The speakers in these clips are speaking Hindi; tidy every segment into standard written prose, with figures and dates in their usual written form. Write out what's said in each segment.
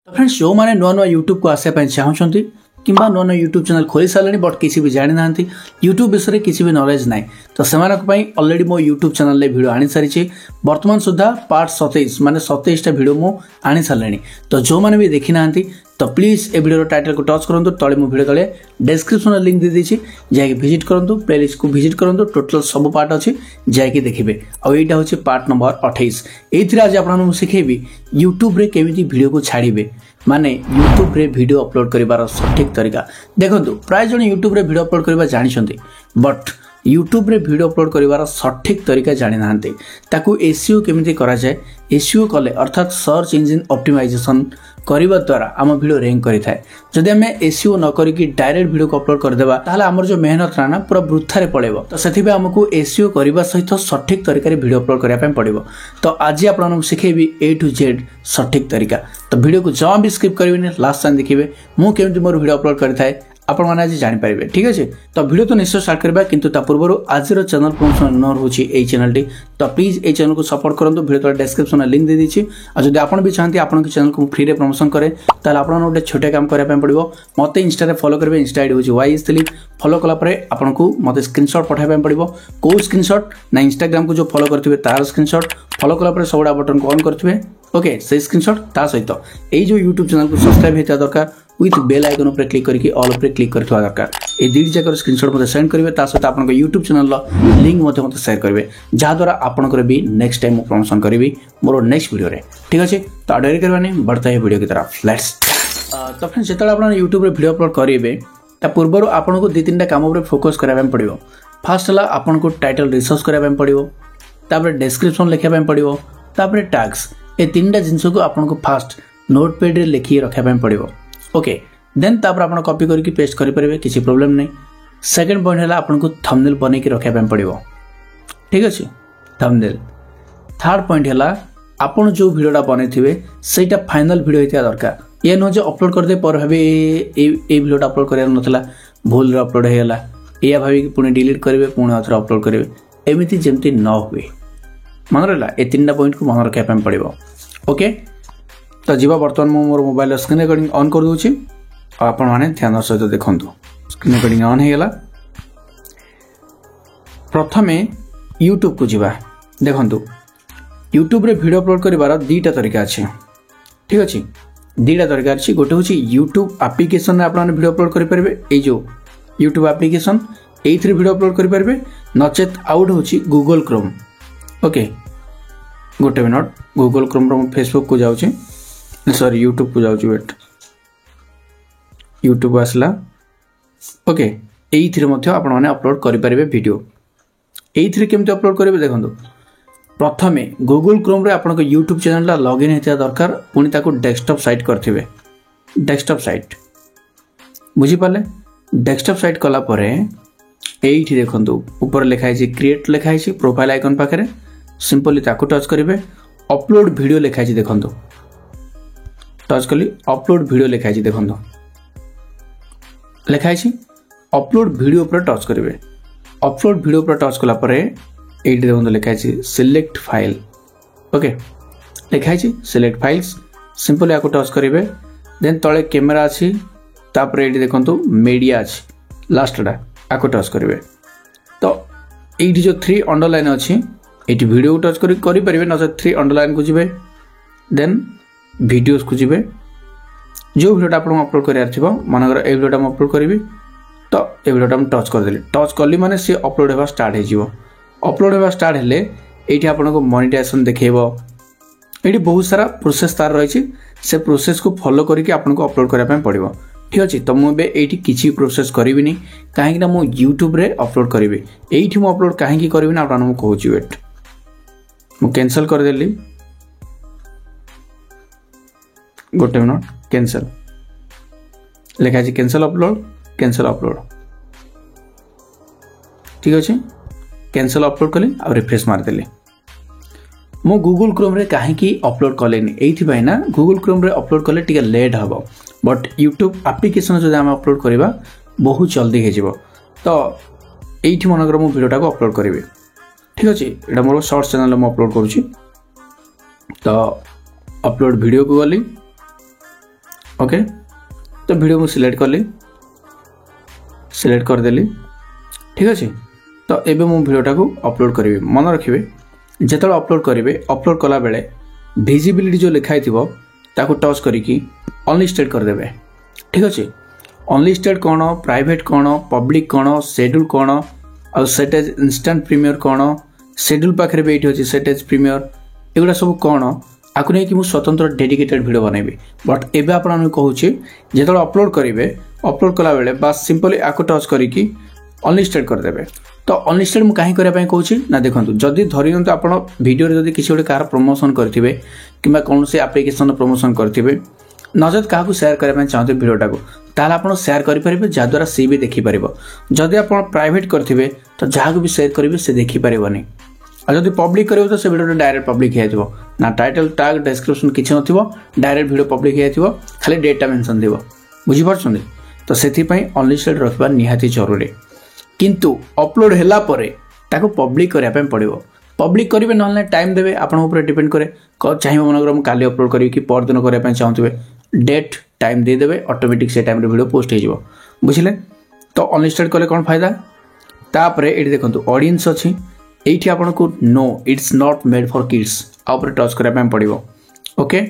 फ्रेंड्स जो मैंने नुआ नुआ यूट्यूब को आसापी चाहते कि नुआ नुआ यूट्यूब चैनल खोली सारे बट किसी भी जानी ना यूट्यूब विषय में किसी भी नॉलेज ना तो से ऑलरेडी मो यूट्यूब चैनल वीडियो आनी सारी बर्तमान सुधा पार्ट 27 माने 27टा वीडियो मु आनी सारे तो जो मैंने भी देखी ना तो प्लीज ए वीडियो टाइटल को टच करूँ तले मो वीडियो तले डिस्क्रिप्शन लिंक दे देछि जाकि विजिट करूँ प्लेलिस्ट को विजिट करूँ टोटल सब पार्ट अच्छी जाकि देखिए आईटा हूँ पार्ट नंबर 28 ये आज आपको शिखेबी यूट्यूब रे केमिति वीडियो को छाड़िबे माने यूट्यूब रे वीडियो अपलोड करिवार सठिक तरीका देखंतु प्राय जन यूट्यूब रे वीडियो अपलोड करबा जानिछन्ती बट यूट्यूब रे वीडियो अपलोड करिवार सठिक तरीका जानि नाहंती ताकू एसईओ केमिति करा जाय एसईओ कले अर्थात सर्च इंजिन ऑप्टिमाइजेशन करबा द्वारा आम वीडियो रैंक करि थाए जदि हमें एसईओ न करिकि डायरेक्ट वीडियो को अपलोड कर देबा ताहले हमर जो मेहनत राना पूरा वृथा रे पळेबो तो सेथिबे हमकु एसईओ करबा सहित सठिक तरीका रे वीडियो अपलोड करिया पय पड़िबो तो आज आपन सिखेबी ए टू जेड सठिक तरीका तो वीडियो को जमा भी स्किप करिवेनी लास्ट टाइम देखिबे मु केमिति मोर वीडियो अपलोड करि थाए आपण माने आज जानि पारिबे ठीक अछि तो वीडियो तो निश्चय स्टार्ट करबा किंतु ता पूर्व आज रो चैनल प्रमोशन न होछि ए चैनल टी तो प्लीज ए चैनल को सपोर्ट करंतु वीडियो तो डिस्क्रिप्शन में लिंक दे दिछि आ जदि आपण भी चाहंती आपण के चैनल को फ्री रे प्रमोशन करे ताले आपण ओटे छोटे काम करिया पय पड़िबो मते इंस्टा रे फॉलो करबे इंस्टा आईडी होछि YSTLIP फॉलो कला परे आपण को मते स्क्रीनशॉट पठाय पय पड़िबो को स्क्रीनशॉट ना इंस्टाग्राम को जो फॉलो करथिबे तार स्क्रीनशॉट फॉलो कला परे सबडा बटन को ऑन करथिबे ओके से स्क्रीनशॉट ता सहित ए जो यूट्यूब चैनल को सब्सक्राइब हेता दरकार विथ बेल आइकन ऊपर क्लिक करके ऑल ऊपर क्लिक करथवा दरकार ए दीड जकर स्क्रीनशॉट मते सेंड करिवे ता सहित आपन यूट्यूब चैनल लिंक मते शेयर करिवे जा द्वारा आपन कर भी नेक्स्ट टाइम प्रमोशन करिवि मोर नेक्स्ट वीडियो रे ठीक अछि तो डेरी करबानी बढ़ता है वीडियो की तरफ लेट्स तो फ्रेंड्स जेतला आपन यूट्यूब रे वीडियो अपलोड करिवे ता पूर्वरो आपन को 2-3टा काम ऊपर फोकस करबा पड़िबो फर्स्ट हला आपन को टाइटल रिसर्च करबा पड़िबो तापर डिस्क्रिप्शन लिखा पड़िबो तापर टैग्स ए 3टा जिंस को आपन को फास्ट नोटपैड रे लिखि रखा पड़िबो ओके देन तापर आपन कॉपी करके पेस्ट करि परिबे किसी प्रॉब्लम नहीं सेकंड पॉइंट हला आपन को थंबनेल बनै के रखा पड़िबो ठीक अछि थंबनेल थर्ड पॉइंट हला आपन जो वीडियोटा बनेथिबे सेटा फाइनल वीडियो हेतिया दरकार ये न जे अपलोड कर दे पर भाबे ए वीडियोटा अपलोड करिया नथला भूल रे अपलोड हेला या भाबी कि पुणी डिलीट करिवे पुणी अथरा अपलोड करिवे एमिति जेमति न हुए मन रहला ए 3टा पॉइंट को मन रखा पड़िबो ओके तो जीवा वर्तमान मो मोर मोबाइल स्क्रीन रिकॉर्डिंग ऑन कर दूची आपण माने ध्यान सहित देखंतु स्क्रीन रिकॉर्डिंग ऑन हेला प्रथमे यूट्यूब को जीवा देखंतु यूट्यूब रे वीडियो अपलोड करिवार 2टा तरीका अछि ठीक अछि 2टा तरीका अछि गोटे होछि यूट्यूब एप्लीकेशन रे आपण वीडियो अपलोड करि परबे ए जो यूट्यूब एप्लीकेशन एथरे वीडियो अपलोड करि परबे नचेत आउट होछि गूगल क्रोम ओके गोटे मिनट गूगल क्रोम रो फेसबुक को जाउछि सॉरी यूट्यूब को जाउछि वेट यूट्यूब आसला ओके एथरे मध्ये आपण माने अपलोड करि परबे वीडियो एथरे केमते अपलोड करिवे देखंतु प्रथमे गूगल क्रोम रे आपण को यूट्यूब चैनल ला लॉगिन हेतिया दरकार पुनी ताको डेस्कटॉप साइट करथिबे डेस्कटॉप साइट बुझी पाले डेस्कटॉप साइट कला परे एठी देखंतु ऊपर लिखा है क्रिएट लिखा है प्रोफाइल आइकन पाखरे सिंपली ताको टच करिवे अपलोड वीडियो लिखा है देखंतु टच कली अपलोड वीडियो लिखा है देखंतु लिखा है अपलोड वीडियो पर टच करिवे अपलोड वीडियो पर टच कला परे एठी देखंतु लिखा है सिलेक्ट फाइल ओके लिखा है सिलेक्ट फाइल्स सिंपली आको टच करिवे देन तळे कैमरा अछि तापर एठी देखंतु मीडिया अछि लास्टडा आको टच करिवे तो एठी जो 3 अंडरलाइन अछि एठी वीडियो को टच करि परिबे न 3 अंडरलाइन को जिवे देन वीडियोस को जिवे जो वीडियोटा आपण अपलोड करियार थिबो मानकर ए वीडियोटा हम अपलोड करिवि तो ए वीडियोटा हम टच कर देली टच करली माने से अपलोड हेबा स्टार्ट हे जिवो अपलोड हेबा स्टार्ट हेले एठी आपण को मोनेटाइजेशन देखेबो एठी बहुत सारा प्रोसेस तार रहिछि से प्रोसेस को फॉलो करके आपण को अपलोड करिया पय पड़िबो ठीक अछि तो मु बे एठी किछि प्रोसेस करिविनी काहे कि ना मु YouTube रे अपलोड करिवि एठी मु अपलोड काहे कि करिवि ना आपण मु कहूची वेट मु कैंसिल कर देली गोटे मिनट कैंसिल लिखा है कैंसिल अपलोड ठीक अच्छे कैंसिल अपलोड कली आ रिफ्रेश मारदेली मो गूगल क्रोम रे काहे अपलोड कलेनी एथि ना गूगल क्रोम रे अपलोड कले टिके लेट हबो बट यूट्यूब एप्लीकेशन जो हम अपलोड करबा बहुत जल्दी हे जिवो तो एथि मनकर मो वीडियोटा को अपलोड करिवे ठीक अछि एटा मोर शॉर्ट्स चैनल में अपलोड करूची तो अपलोड वीडियो को गली ओके तो वीडियो मुझे सिलेक्ट कली सिलेक्ट करदेली ठीक अच्छे तो एबे मु वीडियोटा को अपलोड करी मन रखिए जिते अपलोड करेंगे अपलोड कला बेले विजिबिलिटी जो लिखाई थी ताको टच करिकी अनलिस्टेड करदेवे ठीक अच्छे अनलिस्टेड कौन प्राइवेट कौन पब्लिक कौन शेड्यूल कौन आ सेटेज इंस्टांट प्रीमियर कौन शेड्यूल पाखे भी ये अच्छे सेटेज प्रीमियर एगुड़ा सब कौन आपको नहीं कि मुझे स्वतंत्र डेडिकेटेड वीडियो बनैबी बट एबे आपन कहूँ जो अपलोड करेंगे अपलोड कला बेले बस सिंपली आपको टच करिकी अनलिस्टेड करदेवे तो अनलिस्टेड मुझे कहीं करने कहूँ ना देखो जदि धरी नियंतु आप वीडियो जदि किसी गोटे कार प्रमोशन करेंगे कि कौन से आप्लिकेसन प्रमोशन करेंगे नजर क्या शेयर करने चाहते वीडियोटा को ताल आप शेयर करेंगे जहाद्वारा सी भी देखिपर जदि आप प्राइवेट करेंगे तो जहाँ को भी शेयर करेंगे से देखिपर और जब पब्लिक करेंगे तो से वीडियो डायरेक्ट पब्लिक हो ना टाइटल टैग डिस्क्रिप्शन किसी न डायरेक्ट वीडियो पब्लिक हो खाली डेटा मेंशन थी बुझीपार तो से अनलिस्टेड रखा निहाती जरूरी किंतु अपलोड होला परे ताको पब्लिक करने पड़ो पब्लिक करेंगे ना टाइम देवे आपन डिपेंड करे चाहिए मन काली अपलोड करी कि परदिन करने चाहते डेट टाइम देदेवे ऑटोमेटिक से टाइम वीडियो पोस्ट हो बुझे तो अनलिस्टेड कले कौन फायदा तापर ये देखो ऑडियंस अच्छी ये आपन को no it's not made for kids आउपर टच करने पड़ो ओके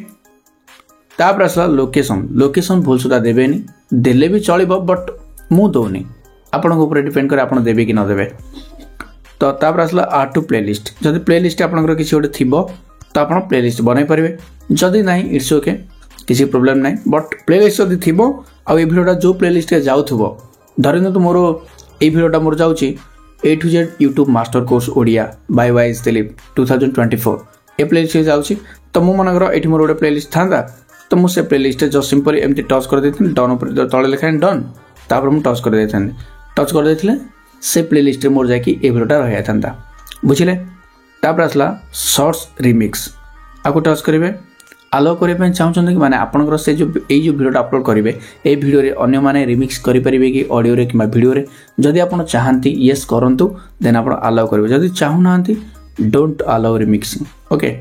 तापर आसला लोकेशन लोकेशन भूल सुधा देवेनी देले भी चलो बट मु दौनी आपन डिपेंड करे आपन देबे कि न देबे तो तापर आसला आड टू प्लेलिस्ट जदि प्लेलिस्ट आपनकर किसी गोटे थिबो तो आपन प्लेलिस्ट बनाई पारिबे जदि नहीं इट्स ओके किसी प्रॉब्लम नहीं बट प्लेलिस्ट जदि थिबो आ ए वीडियोटा जो प्लेलिस्ट के जाउथबो धरन तो मोर ए वीडियोटा मोर जाउची A to Z YouTube master course Odia बाय वाइज दिलीप 2024 ए प्लेलिस्ट के जाउची तो मु मनकर एठी मोर गोटे प्लेलिस्ट थांदा तो मु से प्लेलिस्ट जस्ट सिंपली एमती टच कर देथिन डन ऊपर तळे लिखा डन तापर मु टच कर देथन टच कर देथिले से प्लेलिस्ट रे मोर जाकी ए वीडियोटा रहया थांदा बुझिले तापर आसला शॉर्ट्स रिमिक्स आको टच करिवे आलो करबे चाहछन कि माने आपनकर से जो ए जो वीडियोटा अपलोड करिवे ए वीडियो रे अन्य माने रिमिक्स करि परिबे कि ऑडियो रे कि वीडियो रे जदि आपन चाहंती यस करंतु देन आपन आलो करबे जदि चाहू नांती डोंट आलो रिमिक्सिंग ओके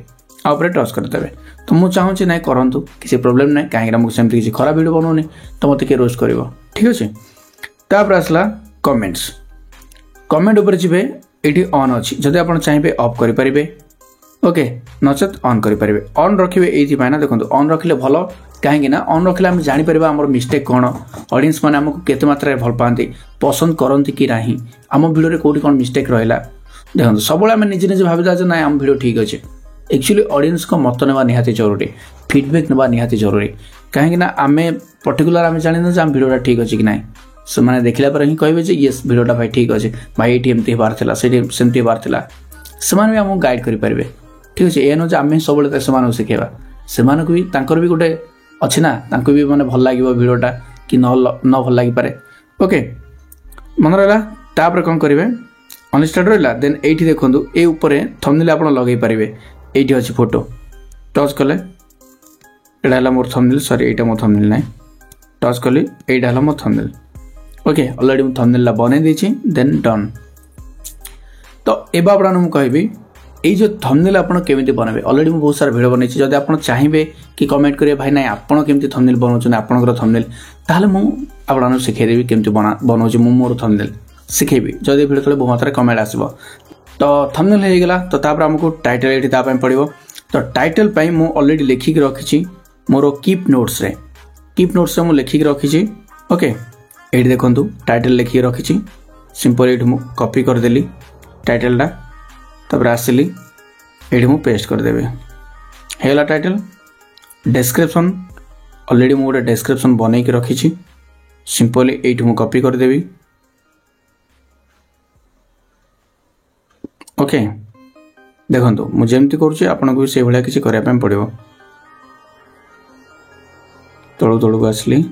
आपरे टच कर देबे तो मु चाहू छी नै करंतु किसी प्रॉब्लम नै काहे रा मु सेमति किसी खराब वीडियो बनोनी तो मते के रोस्ट करबो ठीक अछि तापर आसला कमेंट्स कमेंट ऊपर जिबे एठी ऑन अछि जदि आपन चाहिबे ऑफ करि परिबे ओके नचेत ऑन करि परिबे ऑन रखिबे एथि ना देखो ऑन रखिले भलो कहीं ना ऑन रखिले हम जानि परिबा हमर मिस्टेक कोन ऑडियंस माने हमको केते मात्रा रे भल पांती पसंद करंती कि नाही हम वीडियो रे कोठी कोन मिस्टेक रहला देखो सबले हम निजे निजे भाबी जा ना हम वीडियो ठीक अछि एक्चुअली ऑडियंस को मत नेबा निहाती जरूरी फीडबैक नेबा निहाती जरूरी कहीं ना आमे पर्टिकुलर आमे जानि ना हम वीडियोटा ठीक अछि कि नाही से माने देखला पर ही कहबे जे यस वीडियोटा भाई ठीक अछि भाई एटी एमती बार थिला सेटी सेमती बार थिला समान भी हम गाइड करि परिबे ठीक अछि एनो जे आमे सबले समान सिखेबा समान को भी तांकर भी गोटे अछि ना तांको भी माने भल लागिबो वीडियोटा कि न भल लागि पारे ओके मन रहला तापर कोन करिवे अनलिस्टेड रहला देन एठी देखंतु ए ऊपर थंबनेल आपण लगै पारिबे एठी अछि फोटो टच कले एडा हला मोर थंबनेल सॉरी एटा मोर थंबनेल नै टच कले एडा हला मोर थंबनेल ओके ऑलरेडी मु थंबनेल ला बने देछि देन डन तो एबा आपण मु कहबी ए जो थंबनेल आपण केमिति बनाबे ऑलरेडी मु बहुत सारा वीडियो बनै छी जदि आपण चाहिबे कि कमेंट करिए भाई नै आपण केमिति थंबनेल बनौछन आपनकर थंबनेल ताले मु आपण सिखै देबी केमिति बनौछि मु मोर थंबनेल सिखेबी जदि वीडियो तले बहुत मात्रा कमेंट आसीबो तो थंबनेल हे गेला तो तापर हमको टाइटल एठी ता पय पड़िबो तो टाइटल पय मु ऑलरेडी लिखि के रखि छी मोर कीप नोट्स रे मु लिखि के रखि छी ओके एठी देखंतु टाइटल लिखि के रखि छी सिंपल एठी मु कॉपी कर देली टाइटल दा तब आसली ये मुझे पेस्ट करदेवे हेला टाइटल डिस्क्रिप्शन ऑलरेडी मुझे गोटे डिस्क्रिप्शन बन के रखी सिंपली ये मुझे कॉपी करदेवी ओके देखो मुझे करुँच आपन को से भाया किसी करने पड़ो तलू तलू को आसली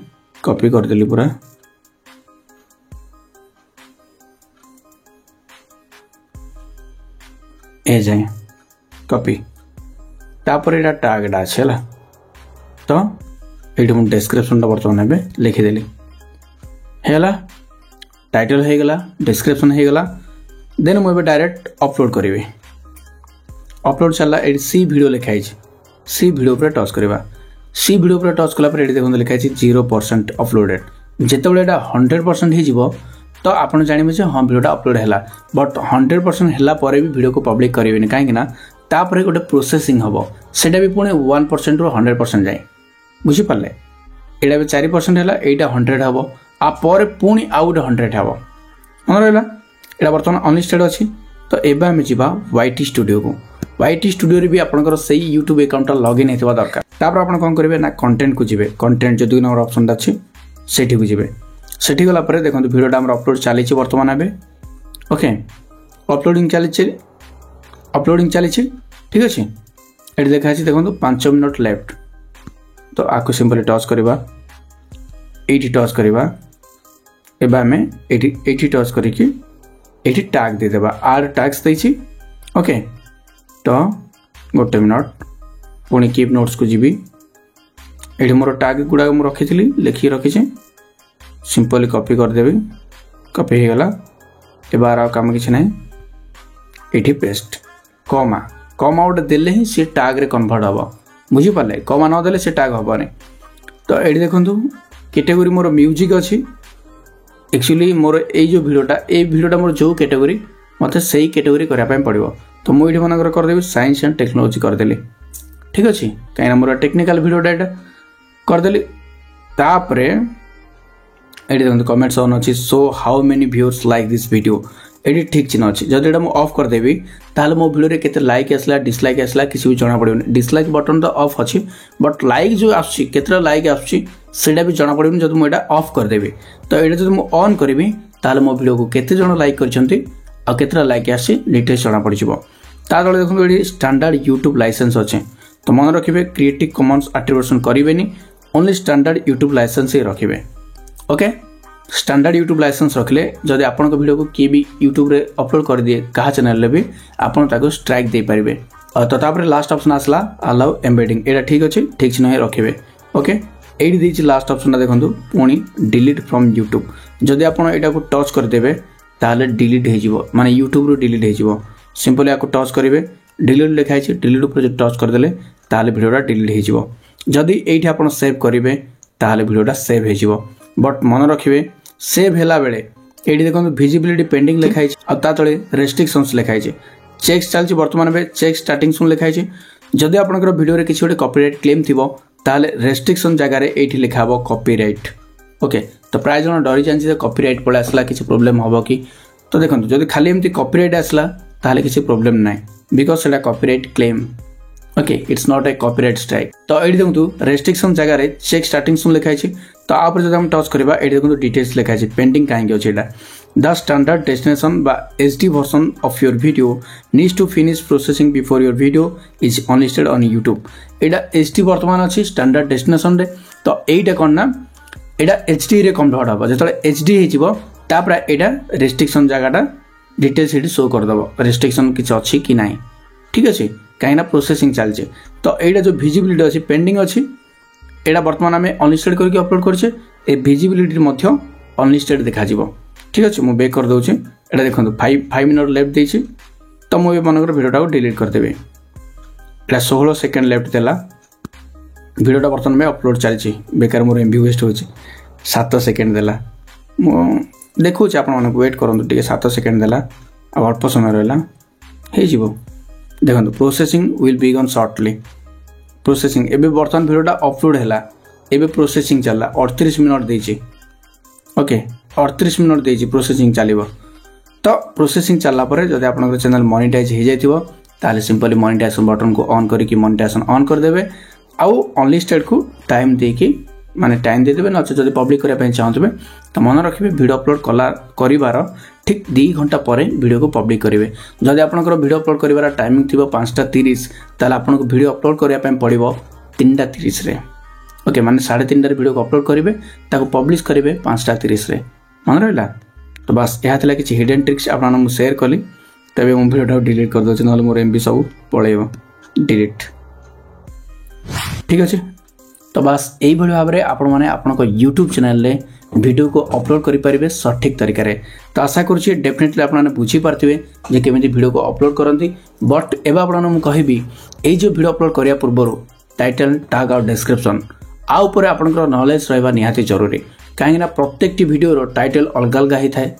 कॉपी करदेली पूरा ए जाए कॉपी तापर एटा टैगटा अच्छे है तो ये मुझे डिस्क्रिप्शन बर्तमान ए लिखिदेली है टाइटल हो गला डिस्क्रिप्शन हो गला देन मुझे डायरेक्ट अपलोड करी अपलोड चलला सी वीडियो लिखाई सी वीडियो पर टच करवा सी वीडियो पर टच कला ये देखो लिखाई 0% अपलोडेड जिते बड़े 100% हो तो आपड़ जानवे हाँ वीडियोटा अपलोड है बट 100% है भी वीडियो को पब्लिक करेंगे कहीं तापर गोटे प्रोसेसिंग हम सेटा भी पुणी 1% रू 100% जाए बुझीपारे यहाँ भी 4% है यहाँ 100 हम आपर पुणी आउ गोटे 100 हम मन रहा यहाँ बर्तमान अनलिस्टेड अच्छी तो एवं आम जा YT स्टूडियो को YT स्टूडियो भी आपंकर से यूट्यूब अकाउंट लॉगिन होता दरकार तापर आप कौन करेंगे ना कंटेंट को जी कंटेंट जो 2 नंबर ऑप्शन अच्छी सेठी को जी सेठी गला देखो वीडियोटा आम अपलोड चली बर्तमान एवं ओके अपलोडिंग चली ठीक अच्छे ये देखा देखो 5 मिनट लेफ्ट तो आपको सिंपली टच करवा ये टच करवा एवं आम ये टच करके ये टैग देदेबा आर टैग्स देछि ओके तो 1 मिनट पुणी कीप नोट्स को जी ये मोर टैग गुड़ा मुझे रखी लिखिक रखी सिंपली कॉपी करदेवी कॉपी हो गला एबार आ काम किसी ना ये पेस्ट कमा गोटे देले ही सी टैग रे कन्वर्ट हम बुझीपारे कमा नदेले से टैग हेनी तो ये देखो कैटेगरी मोर म्यूजिक अच्छी एक्चुअली मोर ये वीडियोटा मोर जो कैटेगरी मत से कैटेगरी करने पड़ो तो मुझे मन करदेवी साइंस एंड टेक्नोलॉजी करदेली ठीक अच्छे कहीं मोर टेक्निकल वीडियोटा यहाँ करदेली तापर ये देखो कमेंट्स ऑन अच्छी so how many viewers like this video ये ठीक चिन्ह अच्छी जब यहाँ मुझे ऑफ करदेवी ताल मो वीडियो केते लाइक आसला डिसलाइक आसला किसी भी जना पड़े डिसलाइक बटन तो ऑफ अच्छी बट लाइक जो आसता लाइक आसा भी जना पड़े जब मुझे ऑफ करदेवी तो ये जब मुझे ऑन करी ताल मो वीडियो को केते जन लाइक कर लाइक आसी डिटेल्स जना पड़ ता तले देखो ये स्टैंडर्ड यूट्यूब लाइसेंस अच्छे तो मन रखिए क्रिएटिव कॉमन्स एट्रिब्यूशन करेंगे ओनली स्टैंडर्ड यूट्यूब लाइसेंस ही रखिए ओके स्टैंडर्ड यूट्यूब लाइसेंस रखिले जदि आपण वीडियो को किए भी यूट्यूब रे अपलोड कर दिए क्या चैनल भी आपण ताको स्ट्राइक दे पारिबे तो तापर लास्ट ऑप्शन आसला अलाउ एम्बेडिंग एटा ठीक अच्छे ठीक चिन्ह रखिए ओके एटी देछि लास्ट ऑप्शन देखो पुणी डिलीट फ्रॉम यूट्यूब जदि आपण एटा को टच करदेबे ताले डिलीट हो जिवो माने यूट्यूब रो डिलीट हो जिवो सिंपली आपको टच करेंगे डिलीट लिखाई डिलीट उपर टच करदे ताले वीडियोटा डिलीट हो जिवो जदि एठी आपण सेव करेंगे ताले वीडियोटा सेव हो जिवो बट मन रखिए सेव हैला बेले ये देखो विजिबिलिटी पेंडिंग लिखाई आ तले रेस्ट्रिक्शंस लिखाई चेक चलती बर्तमान में चेक स्टार्टिंग सुन लिखाई जदि आपंकर वीडियो किसी गोटे कॉपीराइट क्लेम थी ताले रेस्ट्रिक्शन जगार ये लिखा हम कॉपीराइट ओके तो प्राय जन डरी जाए कॉपीराइट पड़े आसला किसी प्रोब्लेम हम कि तो देखो जब खाली एमती कॉपीराइट आसला ताले किसी प्रोब्लेम ना बिकज से copyright claim okay it's not a copyright strike तो ये देखो रेस्ट्रिक्शन जगार चेक स्टार्टिंग सुन लिखाई तो आप जब हम टच करवा ये देखो डिटेल्स लिखाई पेंडिंग कहीं अच्छे द स्टैंडर्ड डेस्टिनेशन बा HD version of your video needs to finish processing before your video is unlisted on YouTube एटा HD वर्तमान अच्छी स्टैंडर्ड डेस्टिनेशन रे तो यहीटा कौन ना यहाँ HD रे कन्वर्ट हम जो HD होपर यहाँ रेस्ट्रिक्शन जगह डिटेल्स ये शो करदेव रेस्ट्रिक्शन किसी अच्छी कि ना ठीक अच्छे कहीं प्रोसेसिंग चलचे तो यहाँ जो विजिबिलिटी अच्छी पेंडिंग अच्छी यहाँ बर्तमान आम अनलिस्टेड करके अपलोड करछे ए विजिबिलिटी अनलिस्टेड देखा ठीक अच्छे मुझे बैक कर दूसरी यहाँ देखो 5 मिनट लेफ्ट देछि तो मुझे मनकर वीडियोटा को डिलीट करदेवी यहाँ 16 सेकेंड लेफ्ट देला वीडियोटा बर्तमान में अपलोड चलती बेकार मोर MB वेस्ट हो 7 सेकेंड देला देखो आप वेट करूँ 7 सेकेंड देला अब अल्प समय रहा हो देखो processing will begin shortly processing एबे बर्तमान वीडियोटा अपलोड है एबे प्रोसेसिंग चलला 38 मिनट देछि ओके 38 मिनट देछि प्रोसेसिंग चलिबो तो प्रोसेसिंग चलला परे जदि आपनकर चैनल मोनेटाइज हो जाइथिबो ताले सिंपली मोनेटाइजेशन बटन को ऑन करके मोनेटाइजेशन ऑन कर देबे आउ अनलिस्टेड को टाइम देकी माने टाइम दे देबे नच जदि पब्लिक करिया पय चाहतबे तो मन रखिबे वीडियो अपलोड करिवार ठीक 2 घंटा पर वीडियो को पब्लिक करेंगे जदि आपनकर वीडियो अपलोड करिवार टाइमिंग थिबो 5:30 ताले आपनको वीडियो अपलोड करिया पय पड़िबो 3:30 रे ओके माने 3:30 रे वीडियो को अपलोड करेंगे ताको पब्लिश करेंगे 5:30 रे मन रहा तो बस यह था कि हिडन ट्रिक्स आपको शेयर कली तबे मो वीडियो डिलीट कर दे ना मोर MB सब पलैब डिलीट ठीक अच्छे तो बस यही भाव में आपण मैंने आपको यूट्यूब चैनल रे वीडियो को अपलोड करेंगे सठिक तरीका रे तो आशा करुँचे डेफिनेटली आपने बुझीपारे केमी वीडियो को अपलोड करती बट एवं आपको कहबी ये जो वीडियो अपलोड करने पूर्व टाइटल टैग और डिस्क्रिप्शन आ ऊपर आपनकर नॉलेज रहबा निहाती जरूरी काहेकि ना प्रत्येक वीडियो टाइटल अलग अलग ही थाए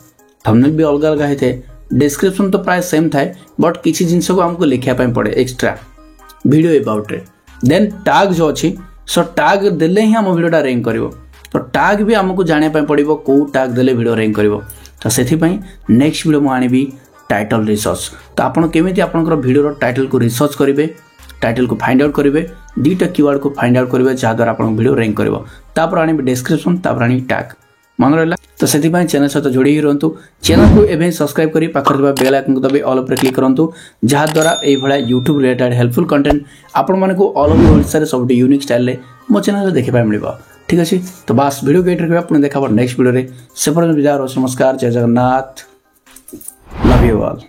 थंबनेल भी अलग अलग ही थाए डिस्क्रिप्शन तो प्राय सेम थाए बट किसी जिनस को हमको लिखा पड़े एक्स्ट्रा वीडियो अबाउट रे देन टैग जो अच्छी सो टैग देले ही आम वीडियोटा रैंक करिवो तो टैग भी आमको जानिया पड़ो कौ टैग देले वीडियो रैंक करिवो तो से नेक्स्ट वीडियो मु आनिबी टाइटल रिसर्च तो आपन केमिति आपनकर वीडियो टाइटल को रिसर्च करिवे टाइटल को फाइंड आउट करेंगे दुईटा कीवर्ड को फाइंड आउट करेंगे जहाद्वारा आप वीडियो रैंक कर तापर आने डिस्क्रिप्शन तापर आने टैग मन रहा तो से चैनल सहित जोड़ी ही रुहतु चैनल को एवं सब्सक्राइब करी पाखर बेल आइकन को दबाई ऑल पर क्लिक करूँ जहाद्वारा ये यूट्यूब रिलेटेड हेल्पफुल कंटेंट आपण मानक ऑल ओवर ओडिशा सब यूनिक स्टाइल मो चैनल देखा मिल ठीक अच्छे तो बास वीडियो को ये रखा देखा नेक्स्ट वीडियो से विदा नमस्कार जय जगन्नाथ लव यू ऑल।